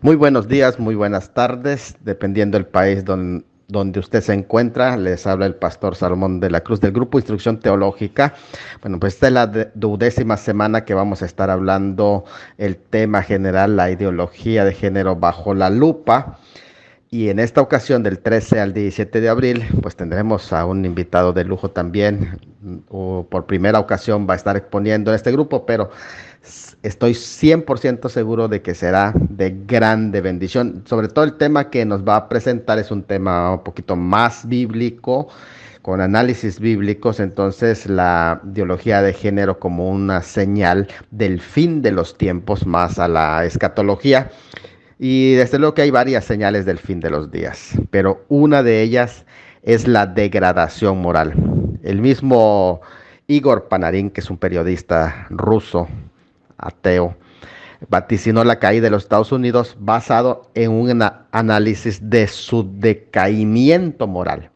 Muy buenos días, muy buenas tardes, dependiendo del país donde usted se encuentra. Les habla el pastor Salomón de la Cruz del Grupo Instrucción Teológica. Bueno, pues esta es la duodécima semana que vamos a estar hablando el tema general, la ideología de género bajo la lupa. Y en esta ocasión, del 13 al 17 de abril, pues tendremos a un invitado de lujo también. Por primera ocasión va a estar exponiendo en este grupo, pero estoy 100% seguro de que será de grande bendición. Sobre todo el tema que nos va a presentar es un tema un poquito más bíblico, con análisis bíblicos. Entonces, la ideología de género como una señal del fin de los tiempos, más a la escatología. Y desde luego que hay varias señales del fin de los días, pero una de ellas es la degradación moral. El mismo Igor Panarin, que es un periodista ruso, ateo, vaticinó la caída de los Estados Unidos basado en un análisis de su decaimiento moral.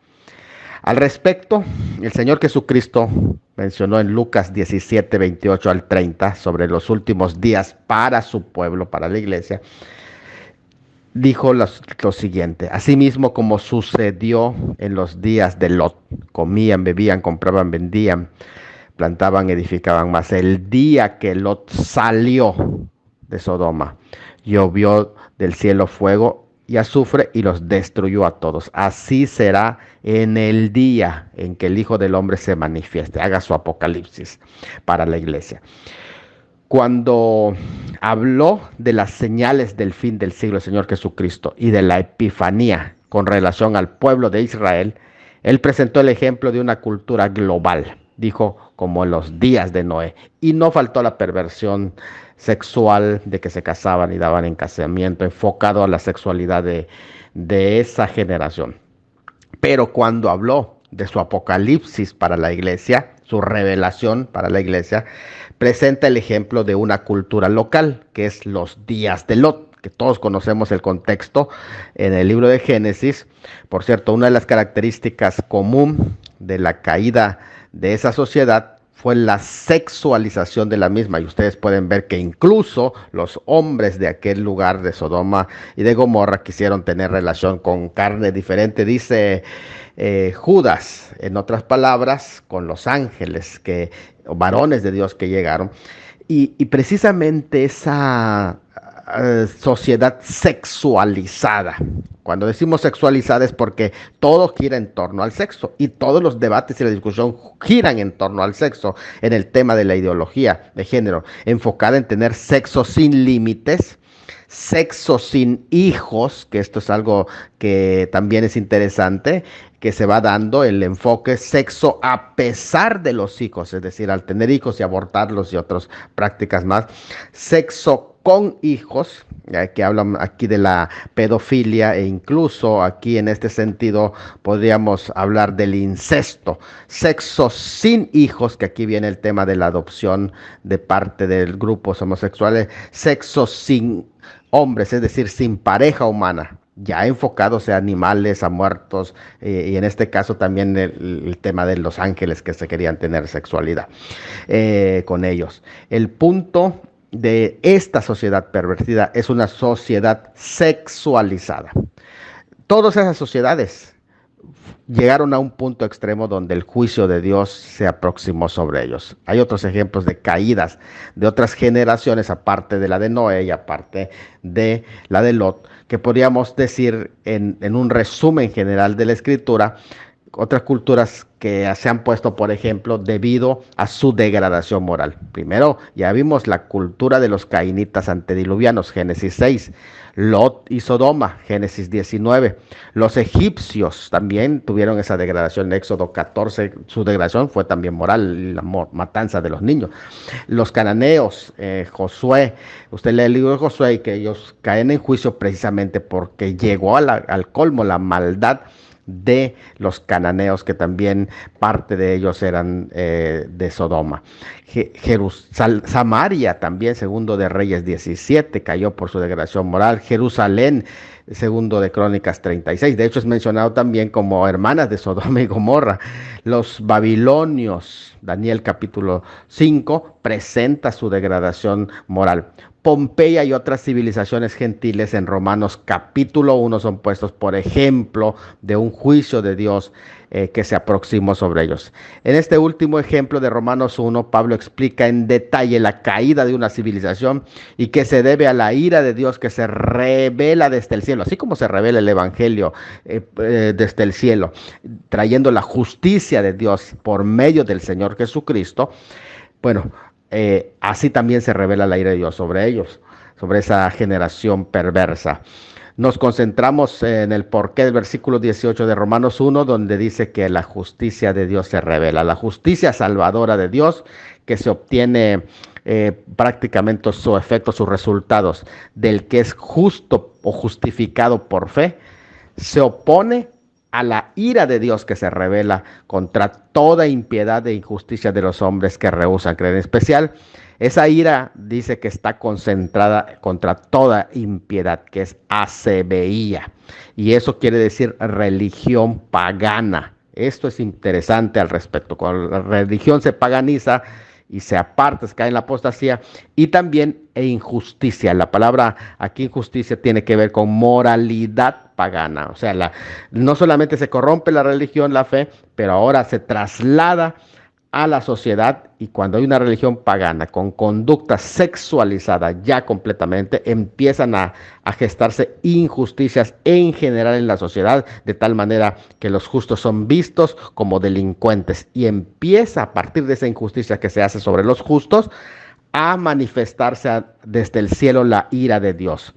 Al respecto, el Señor Jesucristo mencionó en Lucas 17, 28 al 30 sobre los últimos días para su pueblo, para la iglesia. Dijo lo siguiente: asimismo como sucedió en los días de Lot, comían, bebían, compraban, vendían, plantaban, edificaban, mas el día que Lot salió de Sodoma, llovió del cielo fuego y azufre y los destruyó a todos. Así será en el día en que el Hijo del Hombre se manifieste, haga su apocalipsis para la iglesia. Cuando habló de las señales del fin del siglo, el Señor Jesucristo, y de la epifanía con relación al pueblo de Israel, Él presentó el ejemplo de una cultura global. Dijo, como en los días de Noé. Y no faltó la perversión sexual de que se casaban y daban en casamiento, enfocado a la sexualidad de esa generación. Pero cuando habló de su apocalipsis para la iglesia, su revelación para la iglesia, presenta el ejemplo de una cultura local, que es los días de Lot, que todos conocemos el contexto en el libro de Génesis. Por cierto, una de las características común de la caída de esa sociedad fue la sexualización de la misma, y ustedes pueden ver que incluso los hombres de aquel lugar de Sodoma y de Gomorra quisieron tener relación con carne diferente. Dice Judas, en otras palabras, con los ángeles, varones de Dios que llegaron, y precisamente esa sociedad sexualizada. Cuando decimos sexualizada es porque todo gira en torno al sexo, y todos los debates y la discusión giran en torno al sexo, en el tema de la ideología de género, enfocada en tener sexo sin límites, sexo sin hijos, que esto es algo que también es interesante, que se va dando el enfoque sexo a pesar de los hijos, es decir, al tener hijos y abortarlos y otras prácticas más, sexo con hijos, que hablan aquí de la pedofilia, e incluso aquí en este sentido podríamos hablar del incesto, sexo sin hijos, que aquí viene el tema de la adopción de parte de grupos homosexuales, sexo sin hombres, es decir, sin pareja humana, ya enfocados a animales, a muertos, y en este caso también el tema de los ángeles que se querían tener sexualidad con ellos. El punto de esta sociedad pervertida es una sociedad sexualizada. Todas esas sociedades llegaron a un punto extremo donde el juicio de Dios se aproximó sobre ellos. Hay otros ejemplos de caídas de otras generaciones, aparte de la de Noé y aparte de la de Lot, que podríamos decir en un resumen general de la escritura, otras culturas que se han puesto, por ejemplo, debido a su degradación moral. Primero, ya vimos la cultura de los cainitas antediluvianos, Génesis 6, Lot y Sodoma, Génesis 19. Los egipcios también tuvieron esa degradación, en Éxodo 14, su degradación fue también moral, la matanza de los niños. Los cananeos, Josué, usted lee el libro de Josué, y que ellos caen en juicio precisamente porque llegó al colmo la maldad de los cananeos, que también parte de ellos eran de Sodoma. Samaria también, segundo de Reyes 17, cayó por su degradación moral. Jerusalén, segundo de Crónicas 36. De hecho, es mencionado también como hermanas de Sodoma y Gomorra. Los babilonios, Daniel capítulo 5, presenta su degradación moral. Pompeya y otras civilizaciones gentiles en Romanos capítulo 1 son puestos por ejemplo de un juicio de Dios que se aproximó sobre ellos. En este último ejemplo de Romanos 1, Pablo explica en detalle la caída de una civilización y que se debe a la ira de Dios que se revela desde el cielo, así como se revela el Evangelio desde el cielo, trayendo la justicia de Dios por medio del Señor Jesucristo. Bueno, así también se revela la ira de Dios sobre ellos, sobre esa generación perversa. Nos concentramos en el porqué del versículo 18 de Romanos 1, donde dice que la justicia de Dios se revela, la justicia salvadora de Dios que se obtiene prácticamente su efecto, sus resultados del que es justo o justificado por fe, se opone a la ira de Dios que se revela contra toda impiedad e injusticia de los hombres que rehúsan creer. En especial, esa ira dice que está concentrada contra toda impiedad, que es acebeía. Y eso quiere decir religión pagana. Esto es interesante al respecto. Cuando la religión se paganiza y se aparta, se cae en la apostasía, y también injusticia. La palabra aquí injusticia tiene que ver con moralidad pagana. O sea, no solamente se corrompe la religión, la fe, pero ahora se traslada a la sociedad, y cuando hay una religión pagana con conducta sexualizada ya completamente, empiezan a gestarse injusticias en general en la sociedad, de tal manera que los justos son vistos como delincuentes, y empieza a partir de esa injusticia que se hace sobre los justos a manifestarse desde el cielo la ira de Dios.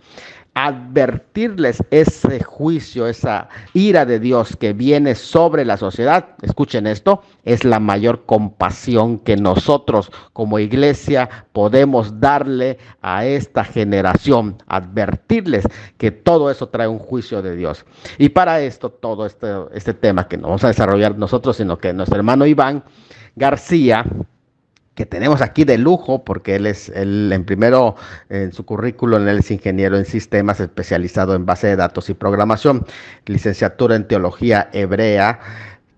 Advertirles ese juicio, esa ira de Dios que viene sobre la sociedad, escuchen esto, es la mayor compasión que nosotros como iglesia podemos darle a esta generación, advertirles que todo eso trae un juicio de Dios. Y para esto, todo este tema que no vamos a desarrollar nosotros, sino que nuestro hermano Iván García, que tenemos aquí de lujo, porque él en primero en su currículum, él es ingeniero en sistemas especializado en base de datos y programación, licenciatura en teología hebrea,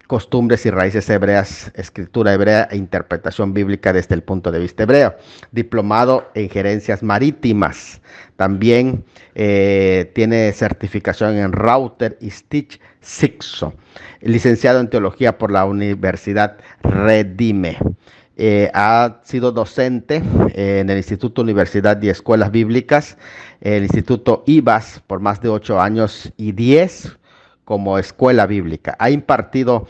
costumbres y raíces hebreas, escritura hebrea e interpretación bíblica desde el punto de vista hebreo, diplomado en gerencias marítimas, también tiene certificación en Router y Stitch Sixo, licenciado en teología por la Universidad Redime. Ha sido docente en el Instituto Universidad y Escuelas Bíblicas, el Instituto IBAS por más de 8 años y 10 como escuela bíblica. Ha impartido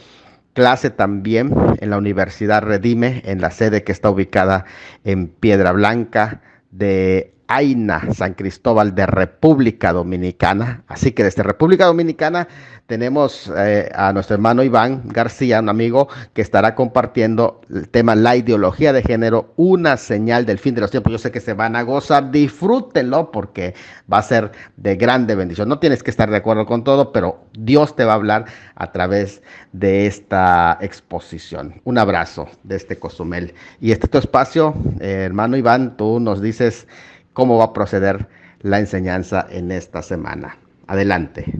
clase también en la Universidad Redime, en la sede que está ubicada en Piedra Blanca de Aina, San Cristóbal de República Dominicana. Así que desde República Dominicana tenemos a nuestro hermano Iván García, un amigo que estará compartiendo el tema la ideología de género, una señal del fin de los tiempos. Yo sé que se van a gozar, disfrútenlo porque va a ser de grande bendición. No tienes que estar de acuerdo con todo, pero Dios te va a hablar a través de esta exposición. Un abrazo de este Cozumel. Y este es tu espacio, hermano Iván, tú nos dices cómo va a proceder la enseñanza en esta semana. Adelante.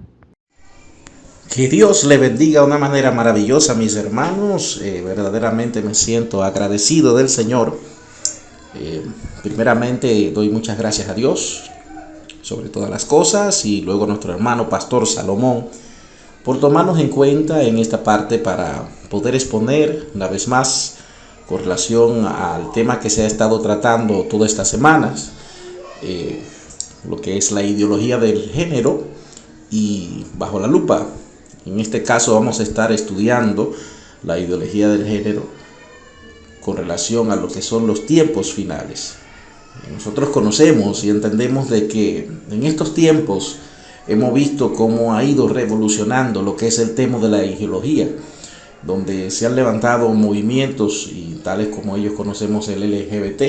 Que Dios le bendiga de una manera maravillosa, mis hermanos. Verdaderamente me siento agradecido del Señor. Primeramente doy muchas gracias a Dios sobre todas las cosas, y luego a nuestro hermano Pastor Salomón por tomarnos en cuenta en esta parte para poder exponer una vez más con relación al tema que se ha estado tratando todas estas semanas, lo que es la ideología del género y bajo la lupa. En este caso vamos a estar estudiando la ideología del género con relación a lo que son los tiempos finales. Nosotros conocemos y entendemos de que en estos tiempos hemos visto cómo ha ido revolucionando lo que es el tema de la ideología, donde se han levantado movimientos y tales como ellos conocemos el LGBT,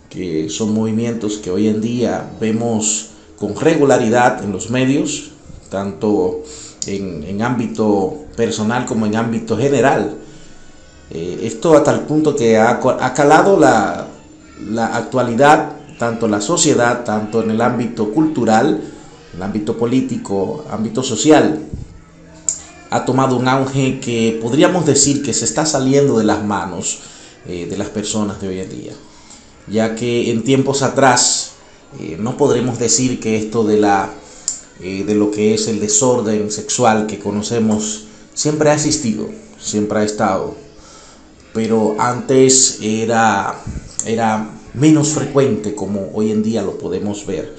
que son movimientos que hoy en día vemos con regularidad en los medios, tanto en ámbito personal como en ámbito general. Esto hasta el punto que ha calado la actualidad, tanto en la sociedad, tanto en el ámbito cultural, el ámbito político, ámbito social, ha tomado un auge que podríamos decir que se está saliendo de las manos de las personas de hoy en día, ya que en tiempos atrás no podremos decir que esto de lo que es el desorden sexual que conocemos siempre ha existido, siempre ha estado, pero antes era menos frecuente como hoy en día lo podemos ver.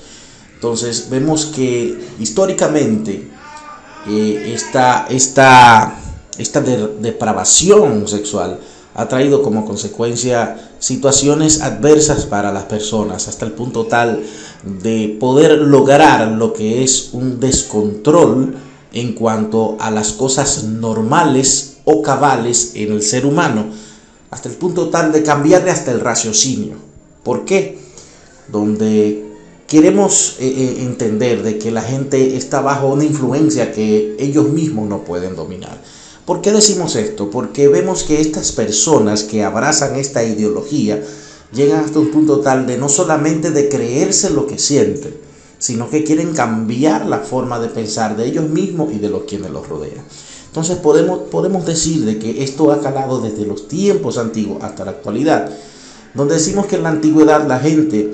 Entonces vemos que históricamente esta depravación sexual ha traído como consecuencia situaciones adversas para las personas, hasta el punto tal de poder lograr lo que es un descontrol en cuanto a las cosas normales o cabales en el ser humano, hasta el punto tal de cambiarle hasta el raciocinio. ¿Por qué? Donde queremos entender de que la gente está bajo una influencia que ellos mismos no pueden dominar. ¿Por qué decimos esto? Porque vemos que estas personas que abrazan esta ideología llegan hasta un punto tal de no solamente de creerse lo que sienten, sino que quieren cambiar la forma de pensar de ellos mismos y de los quienes los rodean. Entonces podemos decir de que esto ha calado desde los tiempos antiguos hasta la actualidad, donde decimos que en la antigüedad la gente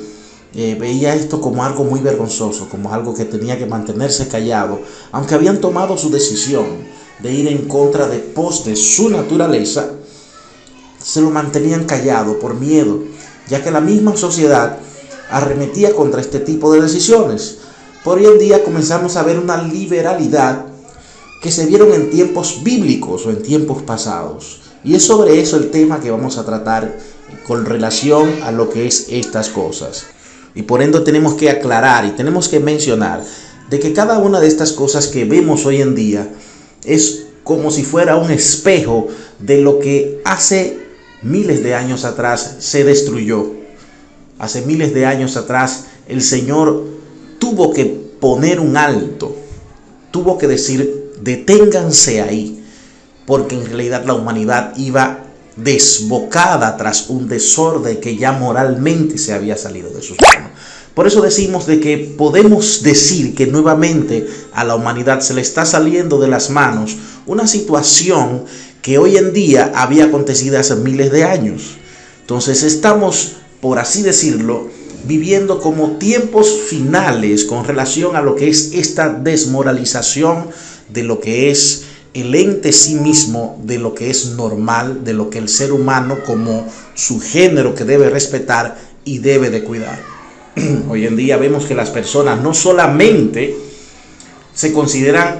veía esto como algo muy vergonzoso, como algo que tenía que mantenerse callado, aunque habían tomado su decisión de ir en contra de pos de su naturaleza, se lo mantenían callado por miedo, ya que la misma sociedad arremetía contra este tipo de decisiones. Por hoy en día comenzamos a ver una liberalidad que se vieron en tiempos bíblicos o en tiempos pasados, y es sobre eso el tema que vamos a tratar con relación a lo que es estas cosas. Y por ende tenemos que aclarar y tenemos que mencionar de que cada una de estas cosas que vemos hoy en día es como si fuera un espejo de lo que hace miles de años atrás se destruyó. Hace miles de años atrás el Señor tuvo que poner un alto, tuvo que decir, deténganse ahí, porque en realidad la humanidad iba desbocada tras un desorden que ya moralmente se había salido de sus manos. Por eso decimos de que podemos decir que nuevamente a la humanidad se le está saliendo de las manos una situación que hoy en día había acontecido hace miles de años. Entonces estamos, por así decirlo, viviendo como tiempos finales con relación a lo que es esta desmoralización de lo que es el ente sí mismo, de lo que es normal, de lo que el ser humano como su género que debe respetar y debe de cuidar. Hoy en día vemos que las personas no solamente se consideran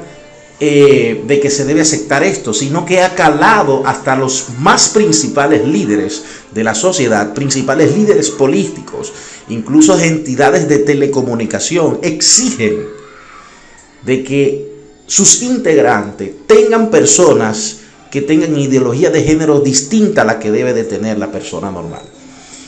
de que se debe aceptar esto, sino que ha calado hasta los más principales líderes de la sociedad, principales líderes políticos, incluso entidades de telecomunicación, exigen de que sus integrantes tengan personas que tengan ideología de género distinta a la que debe de tener la persona normal.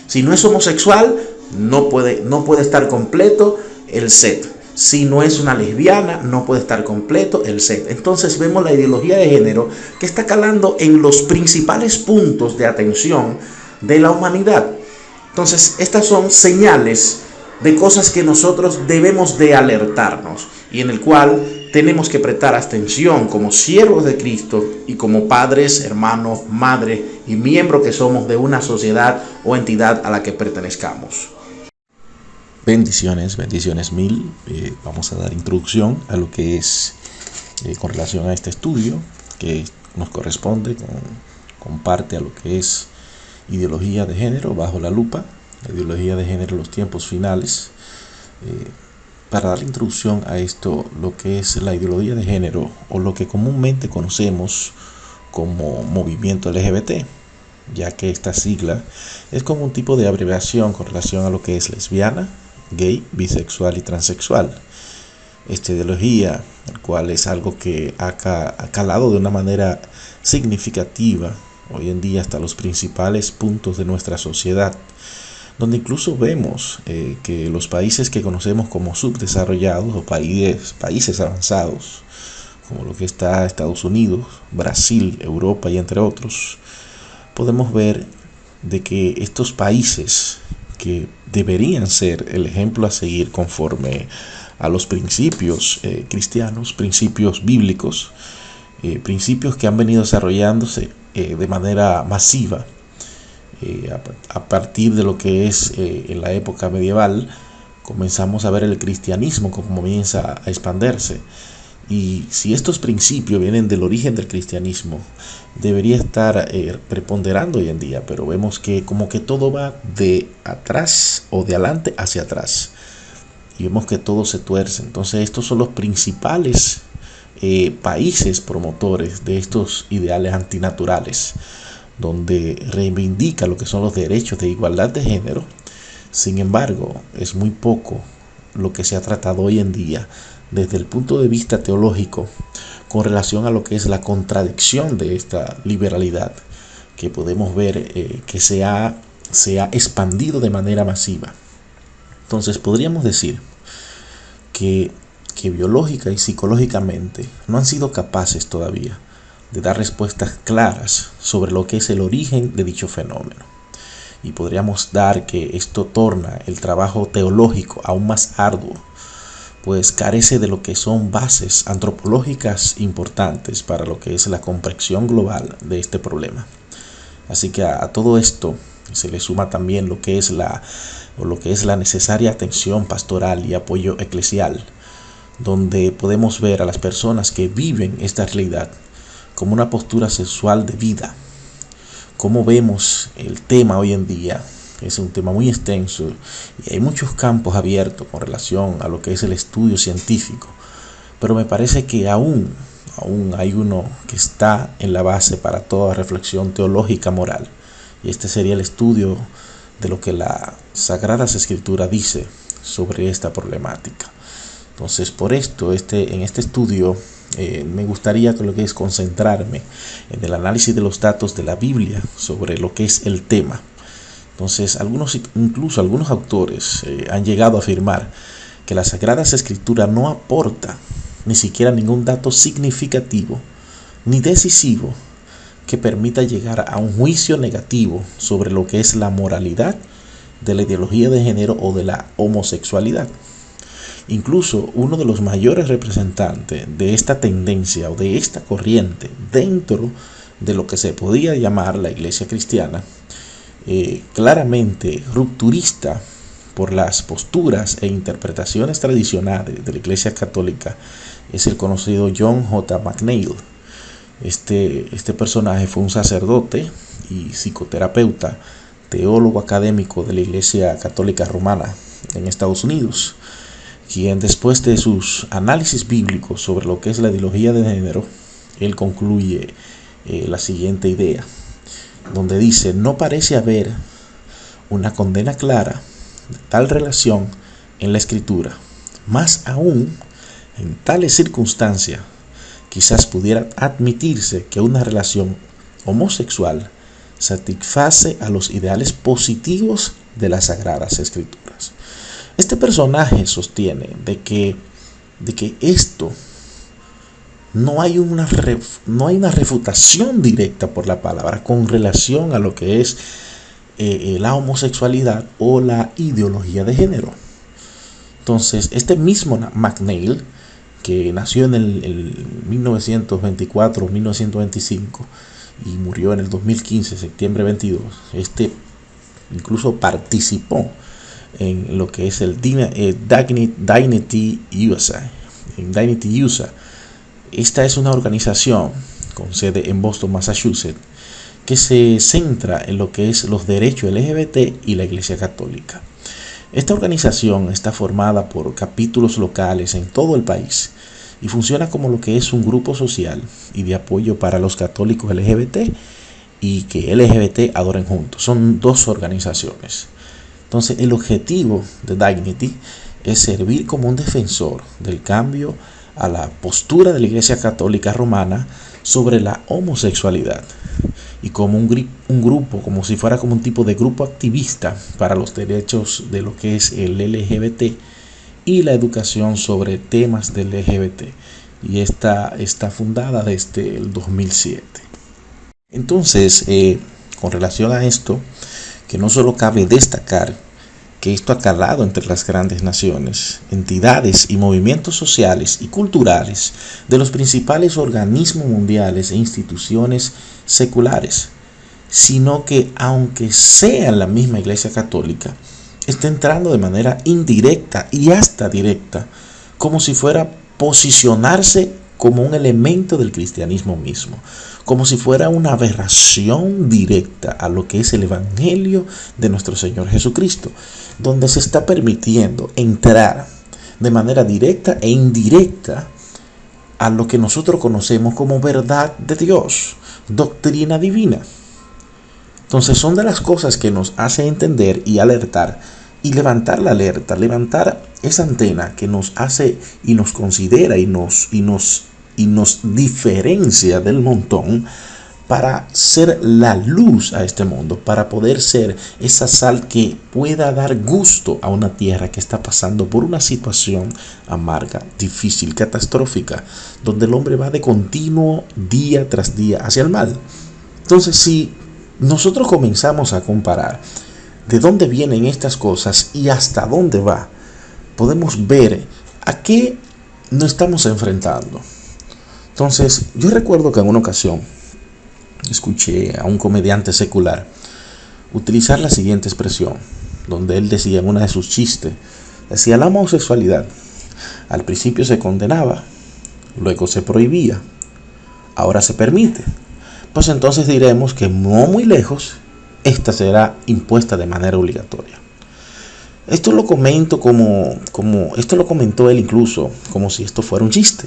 Si no es homosexual, no puede estar completo el set. Si no es una lesbiana, no puede estar completo el set. Entonces vemos la ideología de género que está calando en los principales puntos de atención de la humanidad. Entonces estas son señales de cosas que nosotros debemos de alertarnos y en el cual tenemos que prestar atención como siervos de Cristo y como padres, hermanos, madres y miembros que somos de una sociedad o entidad a la que pertenezcamos. Bendiciones mil. Vamos a dar introducción a lo que es con relación a este estudio que nos corresponde con parte a lo que es ideología de género bajo la lupa, la ideología de género en los tiempos finales. Para dar introducción a esto, lo que es la ideología de género o lo que comúnmente conocemos como movimiento LGBT, ya que esta sigla es como un tipo de abreviación con relación a lo que es lesbiana, gay, bisexual y transexual. Esta ideología, el cual es algo que ha calado de una manera significativa hoy en día hasta los principales puntos de nuestra sociedad, donde incluso vemos que los países que conocemos como subdesarrollados o países avanzados, como lo que está Estados Unidos, Brasil, Europa y entre otros, podemos ver de que estos países que deberían ser el ejemplo a seguir conforme a los principios cristianos, principios bíblicos, principios que han venido desarrollándose de manera masiva a partir de lo que es en la época medieval. Comenzamos a ver el cristianismo como comienza a expandirse. Y si estos principios vienen del origen del cristianismo, debería estar preponderando hoy en día, pero vemos que como que todo va de atrás o de adelante hacia atrás, y vemos que todo se tuerce. Entonces estos son los principales países promotores de estos ideales antinaturales, donde reivindica lo que son los derechos de igualdad de género. Sin embargo, es muy poco lo que se ha tratado hoy en día desde el punto de vista teológico con relación a lo que es la contradicción de esta liberalidad que podemos ver que se ha expandido de manera masiva. Entonces podríamos decir que biológica y psicológicamente no han sido capaces todavía de dar respuestas claras sobre lo que es el origen de dicho fenómeno. Y podríamos dar que esto torna el trabajo teológico aún más arduo, pues carece de lo que son bases antropológicas importantes para lo que es la comprensión global de este problema. Así que a todo esto se le suma también lo que es la necesaria atención pastoral y apoyo eclesial, donde podemos ver a las personas que viven esta realidad como una postura sexual de vida. Como vemos el tema hoy en día, es un tema muy extenso y hay muchos campos abiertos con relación a lo que es el estudio científico, pero me parece que aún hay uno que está en la base para toda reflexión teológica moral, y este sería el estudio de lo que la Sagrada Escritura dice sobre esta problemática. Entonces, por esto, en este estudio me gustaría concentrarme en el análisis de los datos de la Biblia sobre lo que es el tema. Entonces, incluso algunos autores han llegado a afirmar que la Sagrada Escritura no aporta ni siquiera ningún dato significativo ni decisivo que permita llegar a un juicio negativo sobre lo que es la moralidad de la ideología de género o de la homosexualidad. Incluso uno de los mayores representantes de esta tendencia o de esta corriente dentro de lo que se podía llamar la Iglesia cristiana, claramente rupturista por las posturas e interpretaciones tradicionales de la Iglesia católica, es el conocido John J. McNeill. Este personaje fue un sacerdote y psicoterapeuta, teólogo académico de la Iglesia Católica Romana en Estados Unidos, quien después de sus análisis bíblicos sobre lo que es la ideología de género, él concluye la siguiente idea, donde dice: no parece haber una condena clara de tal relación en la Escritura. Más aún, en tales circunstancias, quizás pudiera admitirse que una relación homosexual satisface a los ideales positivos de las Sagradas Escrituras. Este personaje sostiene de que esto no hay una refutación directa por la palabra con relación a lo que es la homosexualidad o la ideología de género. Entonces, este mismo McNeill, que nació en el 1924-1925 y murió en el 2015, septiembre 22, incluso participó en lo que es el Dignity USA. En Dignity USA, esta es una organización con sede en Boston, Massachusetts, que se centra en lo que es los derechos LGBT y la Iglesia Católica. Esta organización está formada por capítulos locales en todo el país y funciona como lo que es un grupo social y de apoyo para los católicos LGBT y que LGBT adoren juntos. Son dos organizaciones. Entonces, el objetivo de Dignity es servir como un defensor del cambio a la postura de la Iglesia Católica Romana sobre la homosexualidad y como un grupo, como si fuera como un tipo de grupo activista para los derechos de lo que es el LGBT y la educación sobre temas del LGBT, y está fundada desde el 2007. Entonces, con relación a esto, que no solo cabe destacar que esto ha calado entre las grandes naciones, entidades y movimientos sociales y culturales de los principales organismos mundiales e instituciones seculares, sino que, aunque sea la misma Iglesia Católica, está entrando de manera indirecta y hasta directa, como si fuera posicionarse como un elemento del cristianismo mismo, como si fuera una aberración directa a lo que es el Evangelio de nuestro Señor Jesucristo, donde se está permitiendo entrar de manera directa e indirecta a lo que nosotros conocemos como verdad de Dios, doctrina divina. Entonces son de las cosas que nos hace entender y alertar y levantar la alerta, levantar esa antena que nos hace y nos considera y nos diferencia del montón para ser la luz a este mundo, para poder ser esa sal que pueda dar gusto a una tierra que está pasando por una situación amarga, difícil, catastrófica, donde el hombre va de continuo día tras día hacia el mal. Entonces, si nosotros comenzamos a comparar de dónde vienen estas cosas y hasta dónde va, podemos ver a qué nos estamos enfrentando. Entonces, yo recuerdo que en una ocasión escuché a un comediante secular utilizar la siguiente expresión, donde él decía en una de sus chistes, decía: la homosexualidad al principio se condenaba, luego se prohibía, ahora se permite. Pues entonces diremos que no muy lejos, esta será impuesta de manera obligatoria. Esto lo comento esto lo comentó él incluso como si esto fuera un chiste.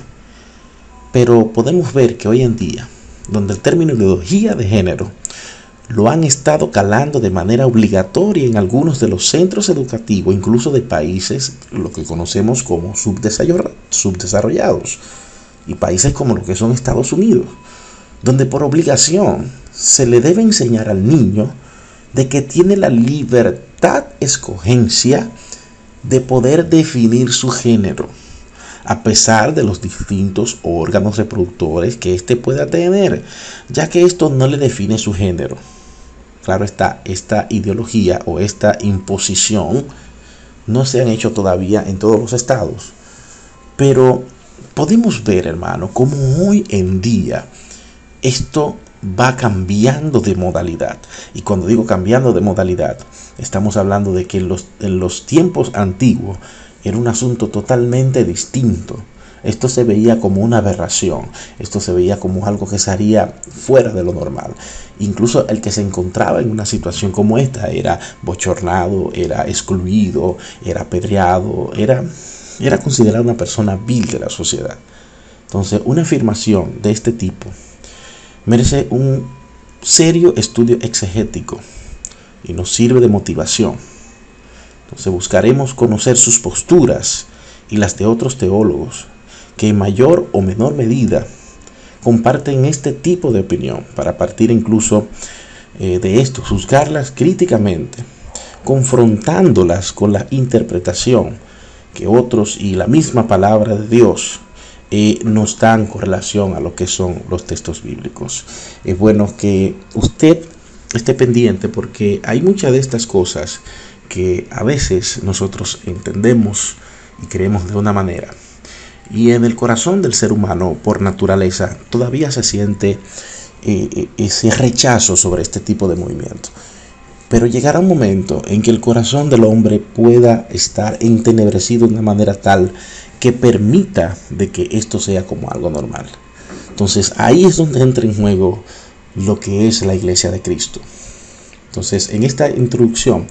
Pero podemos ver que hoy en día, donde el término ideología de género lo han estado calando de manera obligatoria en algunos de los centros educativos, incluso de países, lo que conocemos como subdesarrollados, y países como lo que son Estados Unidos, donde por obligación se le debe enseñar al niño de que tiene la libertad escogencia de poder definir su género, a pesar de los distintos órganos reproductores que éste pueda tener, ya que esto no le define su género. Claro está, esta ideología o esta imposición no se han hecho todavía en todos los estados, pero podemos ver, hermano, cómo hoy en día esto va cambiando de modalidad. Y cuando digo cambiando de modalidad, estamos hablando de que en los tiempos antiguos era un asunto totalmente distinto. Esto se veía como una aberración, esto se veía como algo que se haría fuera de lo normal. Incluso el que se encontraba en una situación como esta era bochornado, era excluido, era apedreado, era considerado una persona vil de la sociedad. Entonces, una afirmación de este tipo merece un serio estudio exegético y nos sirve de motivación. Entonces buscaremos conocer sus posturas y las de otros teólogos que en mayor o menor medida comparten este tipo de opinión, para partir incluso de esto, juzgarlas críticamente, confrontándolas con la interpretación que otros y la misma palabra de Dios nos dan con relación a lo que son los textos bíblicos. Es bueno que usted esté pendiente, porque hay muchas de estas cosas que a veces nosotros entendemos y creemos de una manera, y en el corazón del ser humano por naturaleza todavía se siente ese rechazo sobre este tipo de movimiento. Pero llegará un momento en que el corazón del hombre pueda estar entenebrecido de una manera tal que permita de que esto sea como algo normal. Entonces ahí es donde entra en juego lo que es la Iglesia de Cristo. Entonces, en esta introducción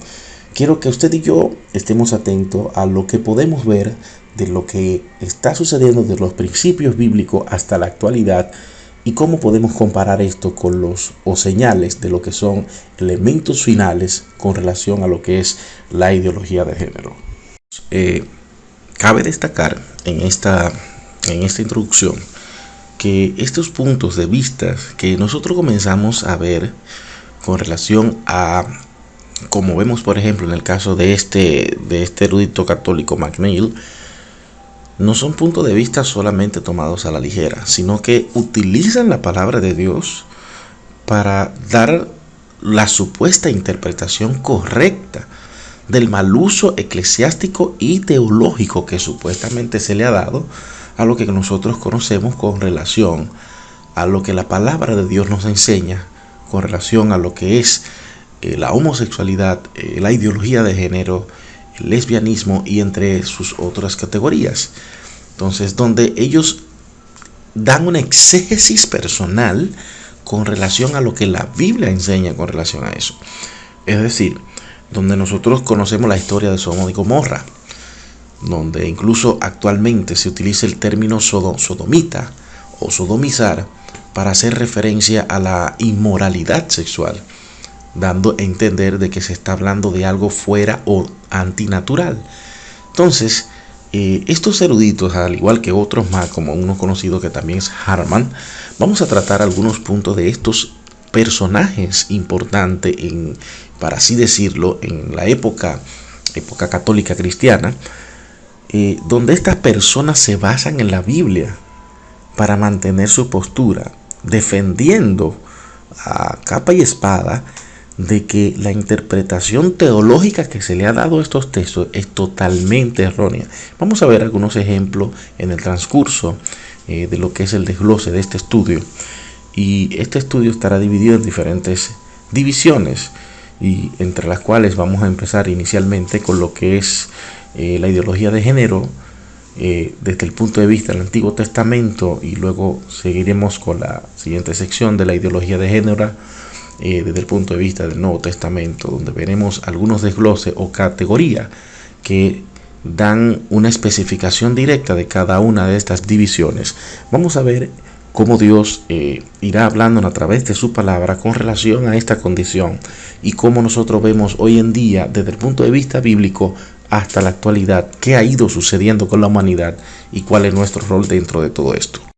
quiero que usted y yo estemos atentos a lo que podemos ver de lo que está sucediendo desde los principios bíblicos hasta la actualidad, y cómo podemos comparar esto con señales de lo que son elementos finales con relación a lo que es la ideología de género. Cabe destacar en esta introducción que estos puntos de vista que nosotros comenzamos a ver con relación a, como vemos por ejemplo en el caso de este erudito católico McNeil, no son puntos de vista solamente tomados a la ligera, sino que utilizan la palabra de Dios para dar la supuesta interpretación correcta del mal uso eclesiástico y teológico que supuestamente se le ha dado a lo que nosotros conocemos con relación a lo que la palabra de Dios nos enseña, con relación a lo que es la homosexualidad, la ideología de género, el lesbianismo y entre sus otras categorías. Entonces, donde ellos dan una exégesis personal con relación a lo que la Biblia enseña con relación a eso. Es decir, donde nosotros conocemos la historia de Sodoma y Gomorra, donde incluso actualmente se utiliza el término sodomita o sodomizar para hacer referencia a la inmoralidad sexual, dando a entender de que se está hablando de algo fuera o antinatural. Entonces, estos eruditos, al igual que otros más, como uno conocido que también es Harman, vamos a tratar algunos puntos de estos personajes importantes, para así decirlo, en la época católica cristiana, donde estas personas se basan en la Biblia para mantener su postura, defendiendo a capa y espada de que la interpretación teológica que se le ha dado a estos textos es totalmente errónea. Vamos a ver algunos ejemplos en el transcurso de lo que es el desglose de este estudio. Y este estudio estará dividido en diferentes divisiones, y entre las cuales vamos a empezar inicialmente con lo que es la ideología de género desde el punto de vista del Antiguo Testamento, y luego seguiremos con la siguiente sección de la ideología de género desde el punto de vista del Nuevo Testamento, donde veremos algunos desgloses o categorías que dan una especificación directa de cada una de estas divisiones. Vamos a ver cómo Dios irá hablándonos a través de su palabra con relación a esta condición, y cómo nosotros vemos hoy en día desde el punto de vista bíblico hasta la actualidad qué ha ido sucediendo con la humanidad y cuál es nuestro rol dentro de todo esto.